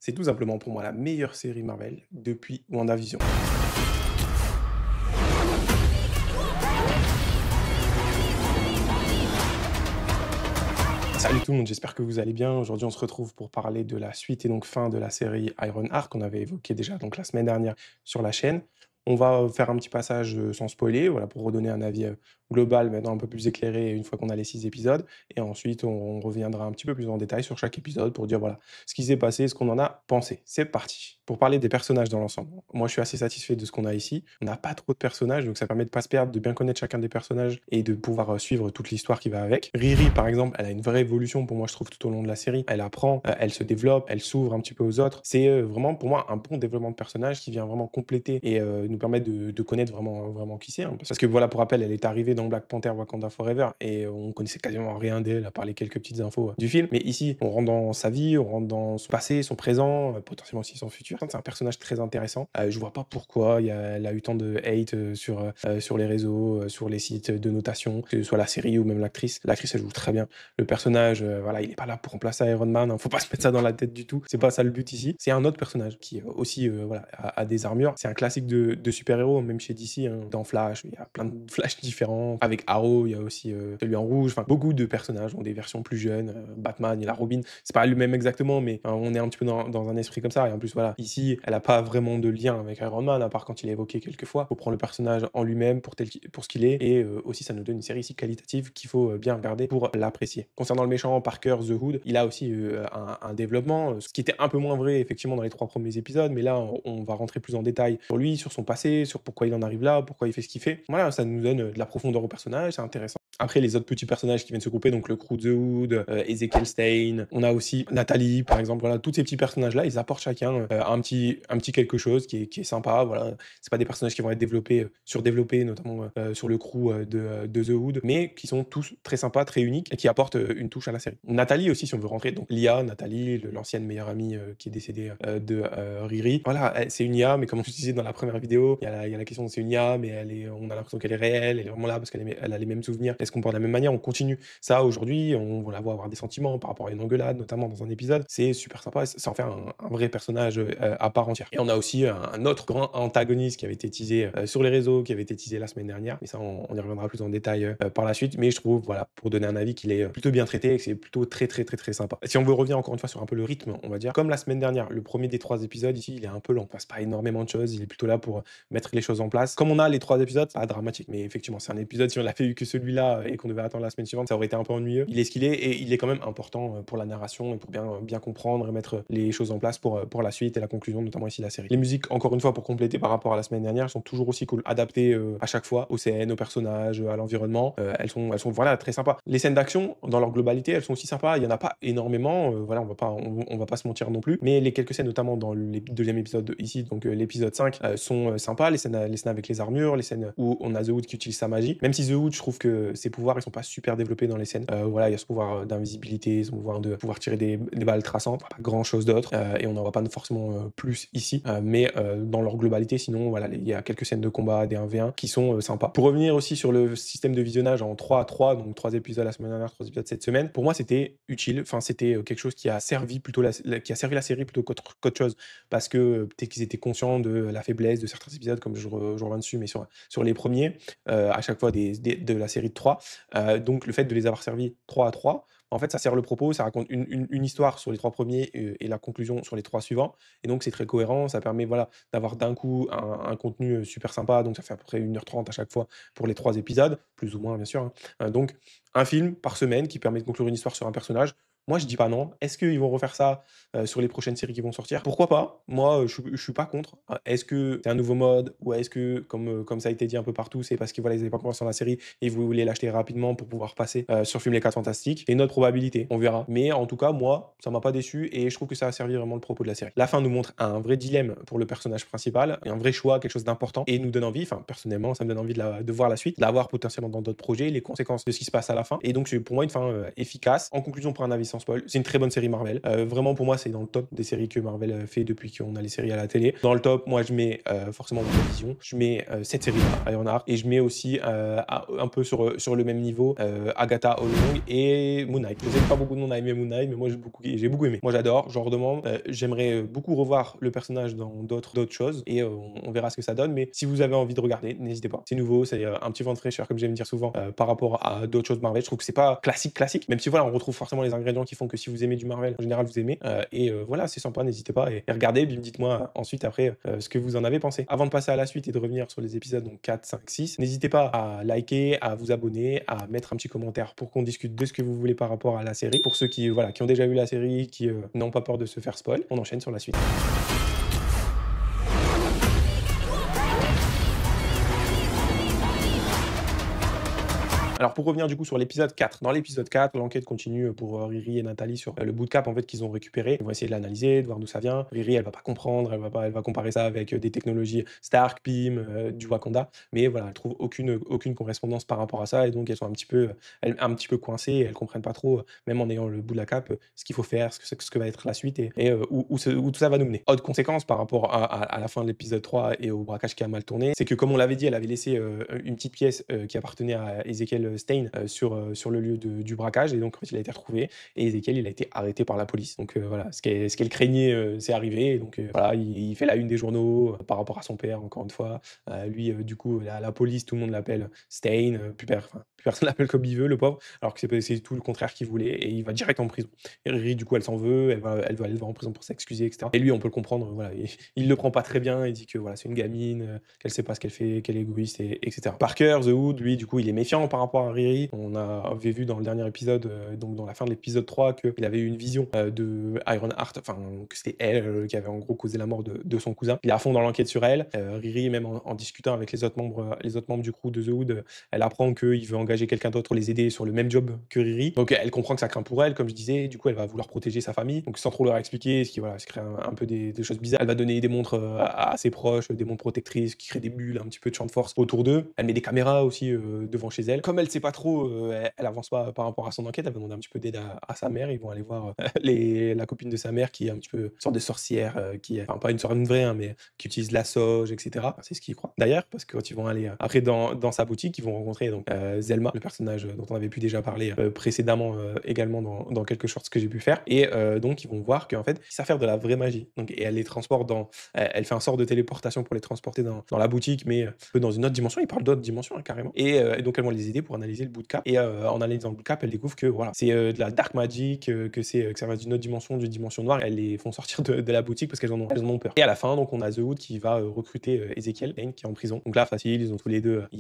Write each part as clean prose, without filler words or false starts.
C'est tout simplement pour moi la meilleure série Marvel depuis WandaVision. Salut tout le monde, j'espère que vous allez bien. Aujourd'hui, on se retrouve pour parler de la suite et donc fin de la série Iron Heart qu'on avait évoqué déjà donc la semaine dernière sur la chaîne. On va faire un petit passage sans spoiler, voilà, pour redonner un avis global, maintenant un peu plus éclairé une fois qu'on a les 6 épisodes. Et ensuite, on reviendra un petit peu plus en détail sur chaque épisode pour dire voilà ce qui s'est passé, ce qu'on en a pensé. C'est parti. Pour parler des personnages dans l'ensemble, moi je suis assez satisfait de ce qu'on a ici. On n'a pas trop de personnages, donc ça permet de pas se perdre, de bien connaître chacun des personnages et de pouvoir suivre toute l'histoire qui va avec. Riri, par exemple, elle a une vraie évolution pour moi, je trouve, tout au long de la série. Elle apprend, elle se développe, elle s'ouvre un petit peu aux autres. C'est vraiment pour moi un bon développement de personnage qui vient vraiment compléter et nous permettre de connaître vraiment qui c'est, hein. Parce que voilà, pour rappel, elle est arrivée dans Black Panther Wakanda Forever et on connaissait quasiment rien d'elle à part les quelques petites infos du film. Mais ici, on rentre dans sa vie, on rentre dans son passé, son présent, potentiellement aussi son futur. C'est un personnage très intéressant. Je vois pas pourquoi elle a eu tant de hate sur les réseaux, sur les sites de notation, que ce soit la série ou même l'actrice. L'actrice, elle joue très bien. Le personnage, voilà, il est pas là pour remplacer Iron Man, hein. Faut pas se mettre ça dans la tête du tout. C'est pas ça le but ici. C'est un autre personnage qui aussi, voilà, a des armures. C'est un classique de super-héros, même chez DC, hein. Dans Flash, il y a plein de Flash différents. Avec Arrow, il y a aussi celui en rouge. Enfin, beaucoup de personnages ont des versions plus jeunes. Batman, il y a la Robin. C'est pas le même exactement, mais on est un petit peu dans un esprit comme ça. Et en plus, voilà, ici, elle a pas vraiment de lien avec Iron Man, à part quand il est évoqué quelques fois. Faut prendre le personnage en lui-même pour ce qu'il est. Et aussi, ça nous donne une série ici qualitative qu'il faut bien regarder pour l'apprécier. Concernant le méchant Parker The Hood, il a aussi un développement, ce qui était un peu moins vrai effectivement dans les 3 premiers épisodes, mais là on va rentrer plus en détail sur lui, sur son passé, sur pourquoi il en arrive là, pourquoi il fait ce qu'il fait. Voilà, ça nous donne de la profondeur au personnage, c'est intéressant. Après, les autres petits personnages qui viennent se grouper, donc le crew The Hood, Ezekiel Stein, on a aussi Nathalie, par exemple. Voilà, tous ces petits personnages-là, ils apportent chacun un petit quelque chose qui est sympa. Voilà, c'est pas des personnages qui vont être développés, surdéveloppés, notamment sur le crew de The Hood, mais qui sont tous très sympas, très uniques et qui apportent une touche à la série. Nathalie aussi, si on veut rentrer, donc l'IA, Nathalie, l'ancienne meilleure amie qui est décédée de Riri. Voilà, c'est une IA, mais comme je disais dans la première vidéo, il y a la question de c'est une IA, mais on a l'impression qu'elle est réelle, elle est vraiment là parce elle a les mêmes souvenirs. Est-ce qu'on pense de la même manière? On continue ça aujourd'hui, on la voit avoir des sentiments par rapport à une engueulade, notamment dans un épisode. C'est super sympa, ça en fait un vrai personnage à part entière. Et on a aussi un autre grand antagoniste qui avait été teasé sur les réseaux, qui avait été teasé la semaine dernière, mais ça on y reviendra plus en détail par la suite. Mais je trouve, voilà, pour donner un avis, qu'il est plutôt bien traité et que c'est plutôt très sympa. Si on veut revenir encore une fois sur un peu le rythme, on va dire, comme la semaine dernière, le premier des 3 épisodes ici, il est un peu lent, on passe pas énormément de choses, il est plutôt là pour mettre les choses en place. Comme on a les 3 épisodes, c'est pas dramatique, mais effectivement, c'est un épisode, si on l'a fait eu que celui-là et qu'on devait attendre la semaine suivante, ça aurait été un peu ennuyeux. Il est ce qu'il est et il est quand même important pour la narration et pour bien comprendre et mettre les choses en place pour la suite et la conclusion, notamment ici la série. Les musiques, encore une fois, pour compléter par rapport à la semaine dernière, sont toujours aussi cool, adaptées à chaque fois aux scènes, aux personnages, à l'environnement. Elles sont voilà, très sympas. Les scènes d'action, dans leur globalité, elles sont aussi sympas. Il y en a pas énormément, voilà, on va pas se mentir non plus, mais les quelques scènes, notamment dans le deuxième épisode ici, donc l'épisode 5, sont sympas. Les scènes avec les armures, les scènes où on a The Hood qui utilise sa magie. Même si The Hood, je trouve que ses pouvoirs, ils sont pas super développés dans les scènes. Voilà, il y a ce pouvoir d'invisibilité, ce pouvoir de pouvoir tirer des balles traçantes, pas grand chose d'autre, et on n'en voit pas forcément plus ici, mais dans leur globalité, sinon, voilà, il y a quelques scènes de combat, des 1v1 qui sont sympas. Pour revenir aussi sur le système de visionnage en 3 à 3, donc 3 épisodes la semaine dernière, 3 épisodes cette semaine, pour moi, c'était utile. Enfin, c'était quelque chose qui a servi plutôt qui a servi la série plutôt qu'autre chose, parce que peut-être qu'ils étaient conscients de la faiblesse de certains épisodes, comme je reviens dessus, mais sur les premiers, à chaque fois de la série de 3. Donc le fait de les avoir servis 3 à 3, en fait, ça sert le propos, ça raconte une histoire sur les 3 premiers et la conclusion sur les 3 suivants. Et donc c'est très cohérent, ça permet, voilà, d'avoir d'un coup un contenu super sympa. Donc ça fait à peu près 1h30 à chaque fois pour les 3 épisodes, plus ou moins bien sûr, hein. Donc un film par semaine qui permet de conclure une histoire sur un personnage. Moi, je dis pas non. Est-ce qu'ils vont refaire ça sur les prochaines séries qui vont sortir? Pourquoi pas? Moi, je suis pas contre. Est-ce que c'est un nouveau mode ou est-ce que, comme ça a été dit un peu partout, c'est parce qu'ils voilà, ils avaient pas confiance en la série et ils voulaient l'acheter rapidement pour pouvoir passer sur film Les 4 Fantastiques? C'est une autre probabilité, on verra. Mais en tout cas, moi, ça m'a pas déçu et je trouve que ça a servi vraiment le propos de la série. La fin nous montre un vrai dilemme pour le personnage principal et un vrai choix, quelque chose d'important et nous donne envie, enfin personnellement, ça me donne envie de voir la suite, de la voir potentiellement dans d'autres projets, les conséquences de ce qui se passe à la fin. Et donc c'est pour moi une fin efficace. En conclusion, pour un avis sans spoil. C'est une très bonne série Marvel. Vraiment, pour moi, c'est dans le top des séries que Marvel fait depuis qu'on a les séries à la télé. Dans le top, moi, je mets forcément WandaVision. Je mets cette série-là, Ironheart. Et je mets aussi un peu sur le même niveau Agatha All Along et Moon Knight. Je sais que pas beaucoup de monde a aimé Moon Knight, mais moi, j'ai beaucoup aimé. Moi, j'adore, j'en redemande. J'aimerais beaucoup revoir le personnage dans d'autres choses et on verra ce que ça donne. Mais si vous avez envie de regarder, n'hésitez pas. C'est nouveau, c'est un petit vent de fraîcheur, comme j'aime dire souvent, par rapport à d'autres choses Marvel. Je trouve que c'est pas classique, même si voilà, on retrouve forcément les ingrédients qui font que si vous aimez du Marvel, en général, vous aimez. Voilà, c'est sympa, n'hésitez pas et regardez, puis dites-moi ensuite après ce que vous en avez pensé. Avant de passer à la suite et de revenir sur les épisodes donc 4, 5, 6, n'hésitez pas à liker, à vous abonner, à mettre un petit commentaire pour qu'on discute de ce que vous voulez par rapport à la série. Pour ceux qui, voilà, qui ont déjà vu la série, qui n'ont pas peur de se faire spoil, on enchaîne sur la suite. Alors pour revenir du coup sur l'épisode 4, dans l'épisode 4, l'enquête continue pour Riri et Nathalie sur le bout de cap en fait qu'ils ont récupéré. Ils vont essayer de l'analyser, de voir d'où ça vient. Riri, elle va pas comprendre, elle va comparer ça avec des technologies Stark, Pym, du Wakanda, mais voilà, elle trouve aucune correspondance par rapport à ça et donc elles sont un petit peu coincées, elles comprennent pas trop, même en ayant le bout de la cape, ce qu'il faut faire, ce que va être la suite et où tout ça va nous mener. Autre conséquence par rapport à la fin de l'épisode 3 et au braquage qui a mal tourné, c'est que comme on l'avait dit, elle avait laissé une petite pièce qui appartenait à Ezekiel Stein sur le lieu du braquage et donc en fait, il a été retrouvé et Ezekiel il a été arrêté par la police. Donc voilà, ce qu'elle craignait c'est arrivé et donc voilà, il fait la une des journaux par rapport à son père encore une fois. Lui du coup la police, tout le monde l'appelle Stein, plus personne l'appelle comme il veut le pauvre, alors que c'est tout le contraire qu'il voulait et il va direct en prison. Et Riri du coup elle s'en veut, elle va en prison pour s'excuser etc. Et lui on peut le comprendre, voilà, il le prend pas très bien, il dit que voilà c'est une gamine, qu'elle sait pas ce qu'elle fait, qu'elle est égoïste etc. Parker, The Hood, lui du coup il est méfiant par rapport à Riri. On avait vu dans le dernier épisode, donc dans la fin de l'épisode 3, qu'il avait eu une vision de Ironheart, enfin que c'était elle qui avait en gros causé la mort de son cousin. Il est à fond dans l'enquête sur elle. Riri, même en discutant avec les autres membres du crew de The Hood, elle apprend qu'il veut engager quelqu'un d'autre pour les aider sur le même job que Riri. Donc elle comprend que ça craint pour elle, comme je disais. Du coup, elle va vouloir protéger sa famille. Donc sans trop leur expliquer, ce qui voilà, se crée un peu des choses bizarres. Elle va donner des montres à ses proches, des montres protectrices qui créent des bulles, un petit peu de champ de force autour d'eux. Elle met des caméras aussi devant chez elle. Comme elle sait pas trop, elle avance pas par rapport à son enquête, elle va demander un petit peu d'aide à sa mère. Ils vont aller voir la copine de sa mère qui est un petit peu une sorte de sorcière, enfin pas une sorte une vraie, hein, mais qui utilise la sauge, etc. Enfin, c'est ce qu'ils croient. D'ailleurs, parce que quand ils vont aller après dans sa boutique, ils vont rencontrer donc Zelma, le personnage dont on avait pu déjà parler précédemment également dans quelques shorts que j'ai pu faire. Et donc ils vont voir qu'en fait, ils savent faire de la vraie magie. Donc, et elle les transporte elle fait un sort de téléportation pour les transporter dans la boutique, mais un peu dans une autre dimension. Ils parlent d'autres dimensions hein, carrément. Et donc elles vont les aider pour analyser le bout de cap. Et en analysant le bout de cap, elles découvrent que voilà, c'est de la dark magic, que ça va d'une autre dimension, d'une dimension noire. Elles les font sortir de la boutique parce qu'elles en ont peur. Et à la fin, donc on a The Hood qui va recruter Ezekiel Lane qui est en prison. Donc là, facile, ils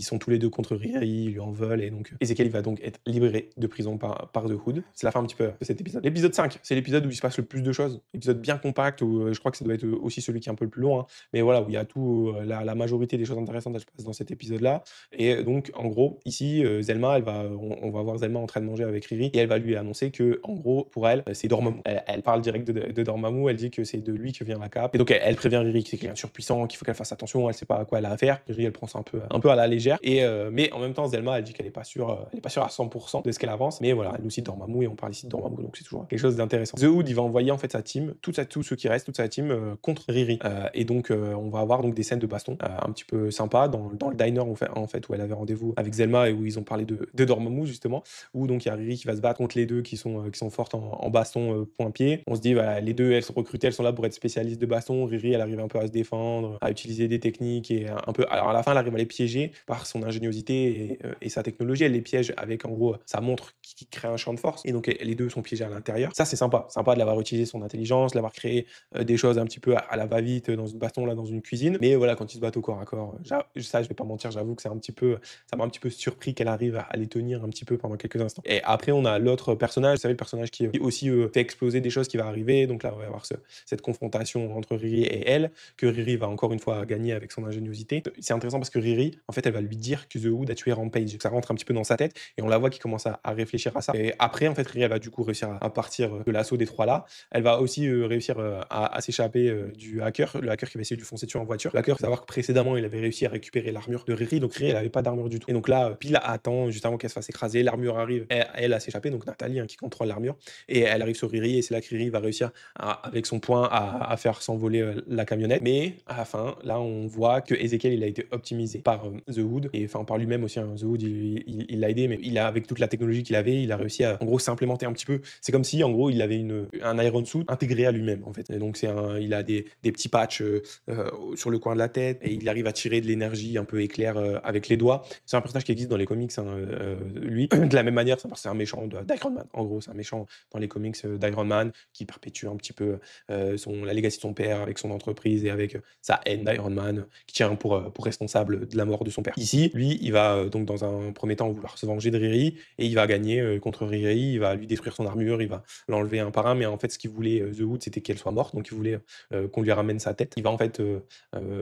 sont tous les deux contre Riri, ils lui en veulent et donc Ezekiel il va donc être libéré de prison par The Hood. C'est la fin un petit peu de cet épisode. L'épisode 5, c'est l'épisode où il se passe le plus de choses. Épisode bien compact où je crois que ça doit être aussi celui qui est un peu le plus long, hein. Mais voilà, où il y a tout, la majorité des choses intéressantes, elles se passent dans cet épisode-là. Et donc, en gros, ici, Zelma, on va voir Zelma en train de manger avec Riri et elle va lui annoncer que, en gros, pour elle, c'est Dormammu. Elle parle direct de Dormammu, elle dit que c'est de lui que vient la cape. Et donc, elle prévient Riri que c'est quelqu'un de surpuissant, qu'il faut qu'elle fasse attention, elle sait pas à quoi elle a affaire. Riri, elle prend ça un peu à la légère. Mais en même temps, Zelma, elle dit qu'elle est pas sûre à 100% de ce qu'elle avance. Mais voilà, elle nous cite Dormammu et on parle ici de Dormammu, donc c'est toujours quelque chose d'intéressant. The Hood, il va envoyer en fait sa team, tous ceux qui restent, toute sa team contre Riri. Et donc, on va avoir donc des scènes de baston un petit peu sympas dans le diner en fait où elle avait rendez-vous avec Zelma et où ils ont parlé de Dormammu justement, où donc il y a Riri qui va se battre contre les deux qui sont fortes en baston point-pied. On se dit voilà, les deux elles sont recrutées, elles sont là pour être spécialistes de baston. Riri elle arrive un peu à se défendre, à utiliser des techniques et un peu. Alors à la fin elle arrive à les piéger par son ingéniosité et sa technologie. Elle les piège avec en gros sa montre qui crée un champ de force et donc les deux sont piégés à l'intérieur. Ça c'est sympa de l'avoir utilisé son intelligence, de l'avoir créé des choses un petit peu à la va-vite dans une baston là dans une cuisine. Mais voilà, quand ils se battent au corps à corps, ça je vais pas mentir, j'avoue que ça m'a un petit peu surpris qu'elle arrive à les tenir un petit peu pendant quelques instants. Et après on a l'autre personnage, vous savez le personnage qui aussi fait exploser des choses qui va arriver. Donc là on va avoir cette confrontation entre Riri et elle, que Riri va encore une fois gagner avec son ingéniosité. C'est intéressant parce que Riri, en fait, elle va lui dire que The Hood a tué Rampage. Ça rentre un petit peu dans sa tête et on la voit qui commence à réfléchir à ça. Et après, en fait, Riri, elle va du coup réussir à partir de l'assaut des trois là. Elle va aussi réussir à s'échapper du hacker, le hacker qui va essayer de lui foncer dessus en voiture. Le hacker, faut savoir que précédemment, il avait réussi à récupérer l'armure de Riri, donc Riri, elle avait pas d'armure du tout. Et donc là, pile à temps temps, juste avant qu'elle se fasse écraser, l'armure arrive, elle à s'échapper, donc Nathalie, hein, qui contrôle l'armure et elle arrive sur Riri et c'est là que Riri va réussir avec son poing à faire s'envoler, la camionnette. Mais à la fin, là, on voit que Ezekiel, il a été optimisé par, The Hood et enfin par lui-même aussi, hein. The Hood, il l'a aidé, mais il a avec toute la technologie qu'il avait, il a réussi à, en gros, s'implémenter un petit peu. C'est comme si, en gros, il avait un Iron Suit intégré à lui-même, en fait. Et donc il a des petits patchs, sur le coin de la tête et il arrive à tirer de l'énergie un peu éclair, avec les doigts. C'est un personnage qui existe dans les comics, hein, lui. De la même manière, c'est un méchant d'Iron Man. En gros, c'est un méchant dans les comics, d'Iron Man qui perpétue un petit peu, la legacy de son père avec son entreprise et avec, sa haine d'Iron Man, qui tient pour responsable de la mort de son père. Ici, lui, il va, donc dans un premier temps vouloir se venger de Riri et il va gagner, contre Riri, il va lui détruire son armure, il va l'enlever un par un, mais en fait, ce qu'il voulait, The Hood, c'était qu'elle soit morte, donc il voulait, qu'on lui ramène sa tête. Il va en fait,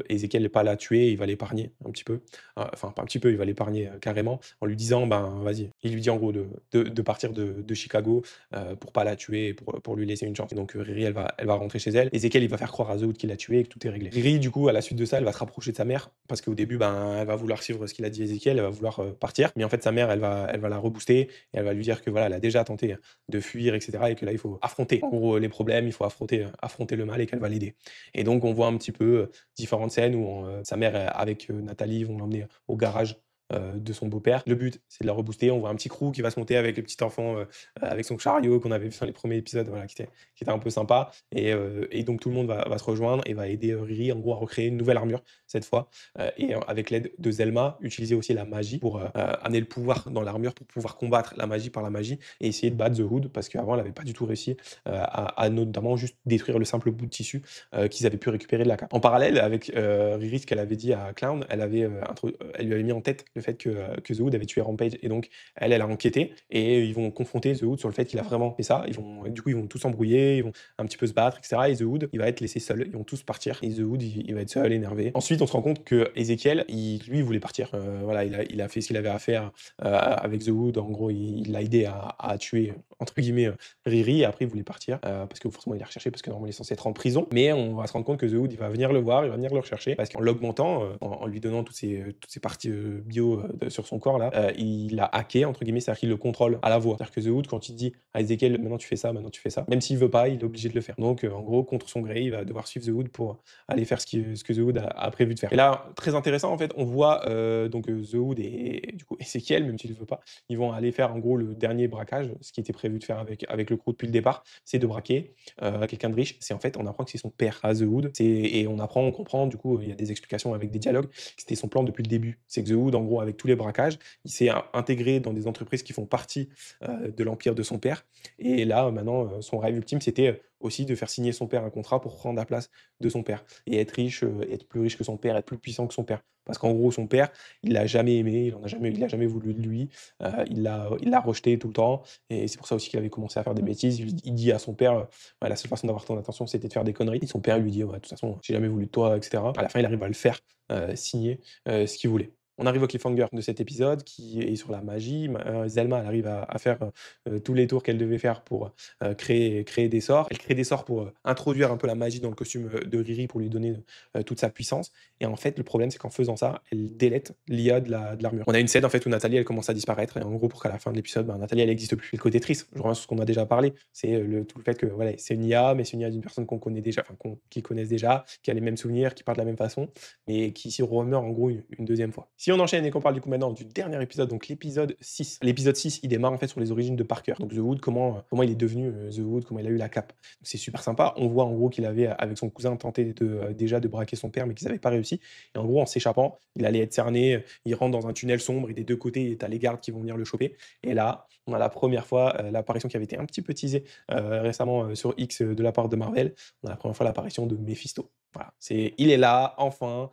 Ezekiel pas la tuer, il va l'épargner un petit peu. Enfin, pas un petit peu, il va l'épargner, carrément, en lui disant: «Ben, vas-y». Il lui dit en gros de partir de Chicago, pour pas la tuer et pour lui laisser une chance. Et donc, Riri, elle va rentrer chez elle. Ezekiel, il va faire croire à The Hood qu'il l'a tué et que tout est réglé. Riri, du coup, à la suite de ça, elle va se rapprocher de sa mère parce qu'au début, ben, elle va vouloir suivre ce qu'il a dit Ezekiel, elle va vouloir, partir. Mais en fait, sa mère, elle va la rebooster et elle va lui dire que voilà, elle a déjà tenté de fuir, et cetera, et que là, il faut affronter, en gros, les problèmes, il faut affronter le mal et qu'elle va l'aider. Et donc, on voit un petit peu, différentes scènes où sa mère, avec, Nathalie, vont l'emmener au garage, de son beau-père. Le but, c'est de la rebooster. On voit un petit crew qui va se monter avec le petit enfant, avec son chariot qu'on avait vu dans les premiers épisodes, voilà, qui était un peu sympa. Et donc tout le monde va se rejoindre et va aider, Riri, en gros, à recréer une nouvelle armure, cette fois, et avec l'aide de Zelma, utiliser aussi la magie pour, amener le pouvoir dans l'armure, pour pouvoir combattre la magie par la magie et essayer de battre The Hood parce qu'avant, elle avait pas du tout réussi, à notamment juste détruire le simple bout de tissu, qu'ils avaient pu récupérer de la cape. En parallèle avec, Riri, ce qu'elle avait dit à Clown, elle lui avait mis en tête le fait que The Hood avait tué Rampage et donc elle a enquêté et ils vont confronter The Hood sur le fait qu'il a vraiment fait ça. Ils vont tous s'embrouiller, ils vont un petit peu se battre, et cetera, et The Hood, il va être laissé seul. Ils vont tous partir et The Hood, il va être seul, énervé. Ensuite, on se rend compte que Ezekiel, lui, il voulait partir. Voilà, il a fait ce qu'il avait à faire, avec The Hood. En gros, il l'a aidé à tuer, entre guillemets, Riri et après il voulait partir, parce que forcément il est recherché parce que normalement il est censé être en prison. Mais on va se rendre compte que The Hood, il va venir le voir, il va venir le rechercher parce qu'en l'augmentant, en lui donnant toutes ces parties, bio, sur son corps là, il l'a hacké entre guillemets, c'est-à-dire qu'il le contrôle à la voix. C'est-à-dire que The Hood, quand il dit à Ezekiel: «Maintenant tu fais ça, maintenant tu fais ça», même s'il veut pas, il est obligé de le faire. Donc, en gros, contre son gré, il va devoir suivre The Hood pour aller faire ce que The Hood a prévu de faire. Et là, très intéressant en fait, on voit, donc, The Hood et du coup Ezekiel, même s'il veut pas, ils vont aller faire en gros le dernier braquage, ce qui était prévu de faire avec le crew depuis le départ, c'est de braquer, quelqu'un de riche. C'est en fait, on apprend que c'est son père à The Hood. Et on comprend du coup, il y a des explications avec des dialogues, que c'était son plan depuis le début. C'est que The Hood, en gros, avec tous les braquages, il s'est intégré dans des entreprises qui font partie, de l'empire de son père. Et là, maintenant, son rêve ultime, c'était, aussi de faire signer son père un contrat pour prendre la place de son père et être riche, être plus riche que son père, être plus puissant que son père. Parce qu'en gros, son père, il l'a jamais aimé, il a jamais voulu de lui, il l'a rejeté tout le temps et c'est pour ça aussi qu'il avait commencé à faire des bêtises. Il dit à son père, «Ouais, la seule façon d'avoir ton attention, c'était de faire des conneries». Et son père lui dit: «Ouais, de toute façon, j'ai jamais voulu de toi», et cetera. À la fin, il arrive à le faire, signer, ce qu'il voulait. On arrive au cliffhanger de cet épisode qui est sur la magie. Zelma, elle arrive à faire, tous les tours qu'elle devait faire pour, créer des sorts. Elle crée des sorts pour, introduire un peu la magie dans le costume, de Riri pour lui donner, toute sa puissance. Et en fait, le problème, c'est qu'en faisant ça, elle délète l'IA de l'armure. On a une scène en fait où Nathalie, elle commence à disparaître et en gros, pour qu'à la fin de l'épisode, ben, Nathalie, elle existe plus. Le côté triste, je reviens sur ce qu'on a déjà parlé, c'est, tout le fait que voilà, c'est une IA, mais c'est une IA d'une personne qu'on connaît déjà, enfin qu'ils connaissent déjà, qui a les mêmes souvenirs, qui parle de la même façon, mais qui s'y remeurt en gros une 2e fois. Si on enchaîne et qu'on parle du coup maintenant du dernier épisode, donc l'épisode 6. L'épisode 6, il démarre en fait sur les origines de Parker. Donc The Hood, comment il est devenu, The Hood, comment il a eu la cape. C'est super sympa. On voit en gros qu'il avait, avec son cousin, tenté déjà de braquer son père, mais qu'ils n'avaient pas réussi. Et en gros, en s'échappant, il allait être cerné, il rentre dans un tunnel sombre et des 2 côtés, tu as les gardes qui vont venir le choper. Et là, on a la première fois, l'apparition qui avait été un petit peu teasée, récemment, sur X, de la part de Marvel. On a la première fois l'apparition de Mephisto. Voilà, il est là, enfin,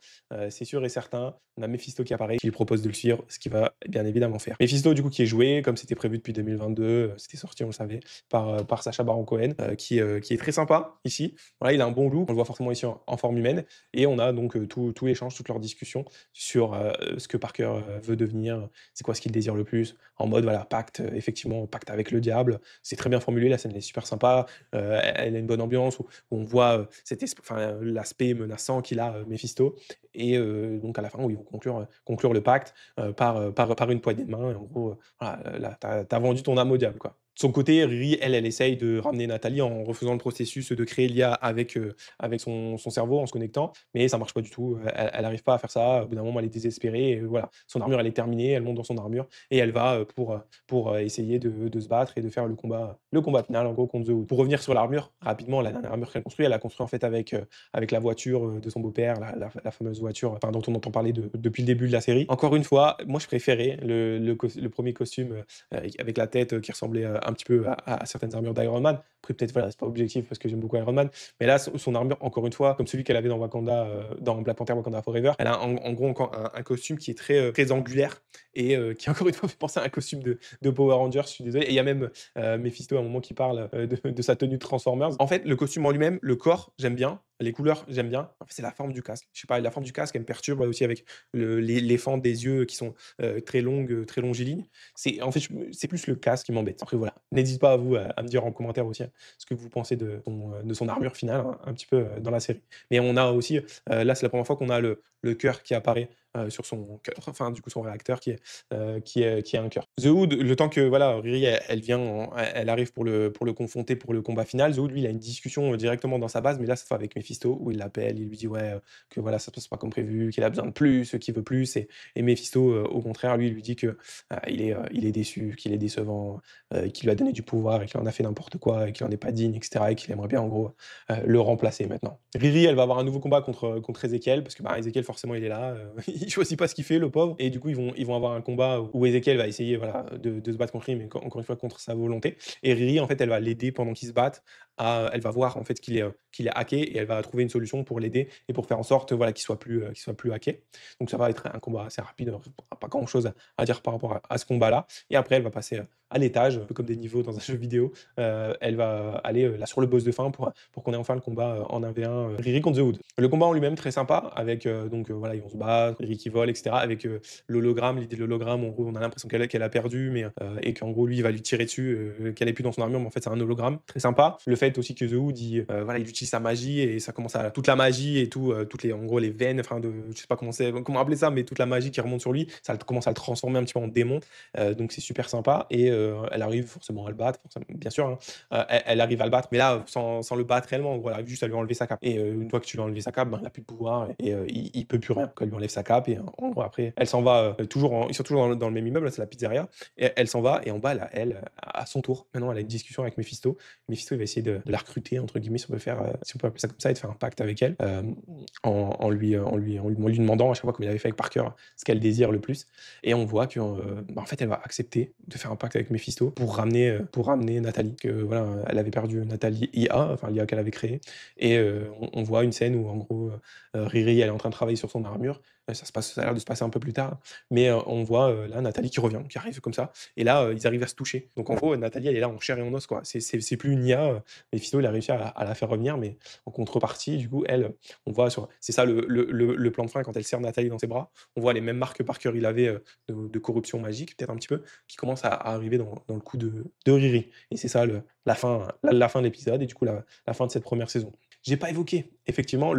c'est sûr et certain. On a Mephisto qui apparaît, qui lui propose de le suivre, ce qu'il va bien évidemment faire. Mephisto, du coup, qui est joué, comme c'était prévu depuis 2022, c'était sorti, on le savait, par Sacha Baron Cohen, qui est très sympa ici. Voilà, il a un bon look, on le voit forcément ici en forme humaine. Et on a donc, tout l'échange, toute leur discussion sur, ce que Parker, veut devenir, c'est quoi ce qu'il désire le plus, en mode, voilà, pacte, effectivement, pacte avec le diable. C'est très bien formulé, la scène elle est super sympa, elle a une bonne ambiance où on voit, enfin, la l'aspect menaçant qu'il a, Méphisto et donc à la fin où ils vont conclure le pacte, par une poignée de main et en gros, voilà, là, tu as vendu ton âme au diable, quoi. De son côté, Riri, elle essaye de ramener Nathalie en refaisant le processus de créer l'IA avec son cerveau, en se connectant, mais ça marche pas du tout, elle arrive pas à faire ça. Au bout d'un moment, elle est désespérée et voilà, son armure, elle est terminée, elle monte dans son armure et elle va, pour essayer de se battre et de faire le combat final, en gros, contre The Hood. Pour revenir sur l'armure, rapidement, la dernière armure qu'elle construit, elle l'a construit, en fait, avec la voiture, de son beau-père, la fameuse voiture, enfin, dont on entend parler depuis le début de la série. Encore une fois, moi, je préférais le 1er costume, avec la tête, qui ressemblait, un petit peu à certaines armures d'Iron Man. Après peut-être, voilà, c'est pas objectif parce que j'aime beaucoup Iron Man, mais là, son armure, encore une fois, comme celui qu'elle avait dans Wakanda, dans Black Panther: Wakanda Forever, elle a en gros encore un costume qui est très angulaire et qui encore une fois fait penser à un costume de Power Rangers, je suis désolé. Et il y a même, Mephisto à un moment qui parle, de sa tenue de Transformers. En fait, le costume en lui-même, le corps, j'aime bien, les couleurs, j'aime bien. En fait, c'est la forme du casque. Je sais pas, la forme du casque, elle me perturbe, aussi avec les fentes des yeux qui sont, très longues, très longilignes. C'est en fait, c'est plus le casque qui m'embête. Après voilà, n'hésite pas à vous à me dire en commentaire aussi, hein, ce que vous pensez de son armure finale, hein, un petit peu, dans la série. Mais on a aussi, là, c'est la première fois qu'on a le cœur qui apparaît, sur son cœur, enfin, du coup, son réacteur qui est un cœur. The Hood, le temps que voilà, Riri, elle vient elle arrive pour le confronter pour le combat final. The Hood, lui, il a une discussion, directement dans sa base, mais là, cette fois avec Mephisto, où il l'appelle, il lui dit: «Ouais, que voilà, ça se passe pas comme prévu, qu'il a besoin de plus, qu'il veut plus» et Mephisto, au contraire, lui, il lui dit que, il est déçu, qu'il est décevant, qu'il lui a donné du pouvoir et qu'il en a fait n'importe quoi et qu'il en est pas digne et cetera et qu'il aimerait bien, en gros, le remplacer maintenant. Riri, elle va avoir un nouveau combat contre Ezekiel parce que, bah, Ezekiel, forcément, il est là, il choisit pas ce qu'il fait, le pauvre et du coup, ils vont avoir un combat où Ezekiel va essayer, voilà, de se battre contre lui, mais encore une fois, contre sa volonté et Riri, en fait, elle va l'aider pendant qu'ils se battent elle va voir, en fait, qu'il est hacké et elle va trouver une solution pour l'aider et pour faire en sorte, voilà, qu'il soit plus hacké. Donc ça va être un combat assez rapide, pas grand-chose à dire par rapport à ce combat-là et après elle va passer, à l'étage, un peu comme des niveaux dans un jeu vidéo. Elle va aller, là sur le boss de fin pour qu'on ait enfin le combat, en 1v1, Riri contre The Hood. Le combat en lui-même très sympa avec, donc voilà, ils vont se battre, Riri qui vole et cetera avec, l'hologramme. L'idée de l'hologramme, en gros, on a l'impression qu'elle a perdu mais, et qu'en gros lui il va lui tirer dessus, qu'elle est plus dans son armure mais en fait c'est un hologramme. Très sympa. Le fait aussi que The Hood voilà, il utilise sa magie et ça commence à toute la magie et tout, toutes les en gros les veines, enfin de je sais pas comment appeler ça, mais toute la magie qui remonte sur lui, ça commence à le transformer un petit peu en démon. Donc c'est super sympa et elle arrive forcément à le battre, forcément bien sûr, hein. Elle arrive à le battre, mais là, sans le battre réellement. En gros, elle arrive juste à lui enlever sa cape et une fois que tu lui as enlevé sa cape, ben, il a plus de pouvoir et il peut plus rien. Donc elle lui enlève sa cape et en gros après, elle s'en va, ils sont toujours dans le même immeuble, c'est la pizzeria et elle s'en va et en bas, elle, à son tour, maintenant elle a une discussion avec Mephisto. Mephisto, il va essayer de la «recruter» entre guillemets, si on peut appeler ça comme ça et de faire un pacte avec elle, en lui demandant à chaque fois, comme il avait fait avec Parker, ce qu'elle désire le plus et on voit que, bah, en fait, elle va accepter de faire un pacte avec Mephisto pour ramener Nathalie. Que voilà, elle avait perdu Nathalie IA, enfin l'IA qu'elle avait créée et on voit une scène où en gros, Riri, elle est en train de travailler sur son armure. Ça a l'air de se passer un peu plus tard, mais on voit, là Nathalie qui revient, qui arrive comme ça et là, ils arrivent à se toucher. Donc en gros, Nathalie, elle est là en chair et en os, quoi. C'est plus une IA, Mephisto, il a réussi à la faire revenir, mais en contrepartie, du coup, elle, on voit c'est ça le plan de fin quand elle serre Nathalie dans ses bras. On voit les mêmes marques que Parker il avait, de corruption magique, peut-être un petit peu, qui commencent à arriver dans le cou de Riri et c'est ça la fin de l'épisode et du coup la fin de cette première saison. J'ai pas évoqué effectivement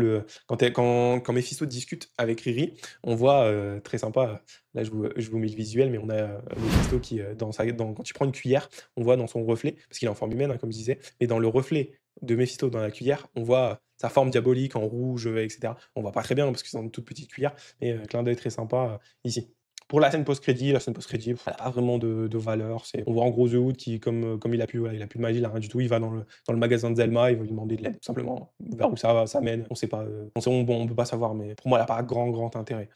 quand Mephisto discute avec Riri, on voit, très sympa, là je vous mets le visuel, mais on a, Mephisto qui, quand il prend une cuillère, on voit dans son reflet, parce qu'il est en forme humaine, hein, comme je disais, mais dans le reflet de Mephisto dans la cuillère, on voit sa forme diabolique en rouge, et cetera. On voit pas très bien parce que c'est dans une toute petite cuillère, mais clin d'œil très sympa, ici. Pour la scène post-crédit, elle a pas vraiment de valeur. On voit en gros The Hood qui, comme il a plus, voilà, il a plus de magie, il a rien du tout. Il va dans le magasin de Zelma, il va lui demander de l'aide, tout simplement. Vers où ça mène, on sait pas. On peut pas savoir, mais pour moi, elle a pas grand intérêt.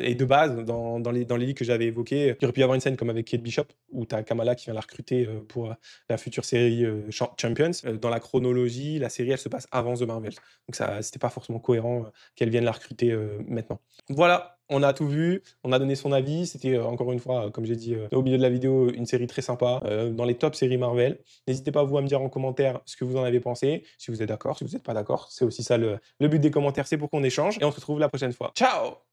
Et de base, dans les lits que j'avais évoqués, il aurait pu y avoir une scène comme avec Kate Bishop, où tu as Kamala qui vient la recruter pour la future série Champions. Dans la chronologie, la série elle se passe avant The Marvels. Donc ça, c'était pas forcément cohérent qu'elle vienne la recruter maintenant. Voilà, on a tout vu, on a donné son avis. C'était, encore une fois, comme j'ai dit, au milieu de la vidéo, une série très sympa, dans les top séries Marvel. N'hésitez pas, vous, à me dire en commentaire ce que vous en avez pensé, si vous êtes d'accord, si vous êtes pas d'accord. C'est aussi ça le but des commentaires, c'est pour qu'on échange et on se retrouve la prochaine fois. Ciao!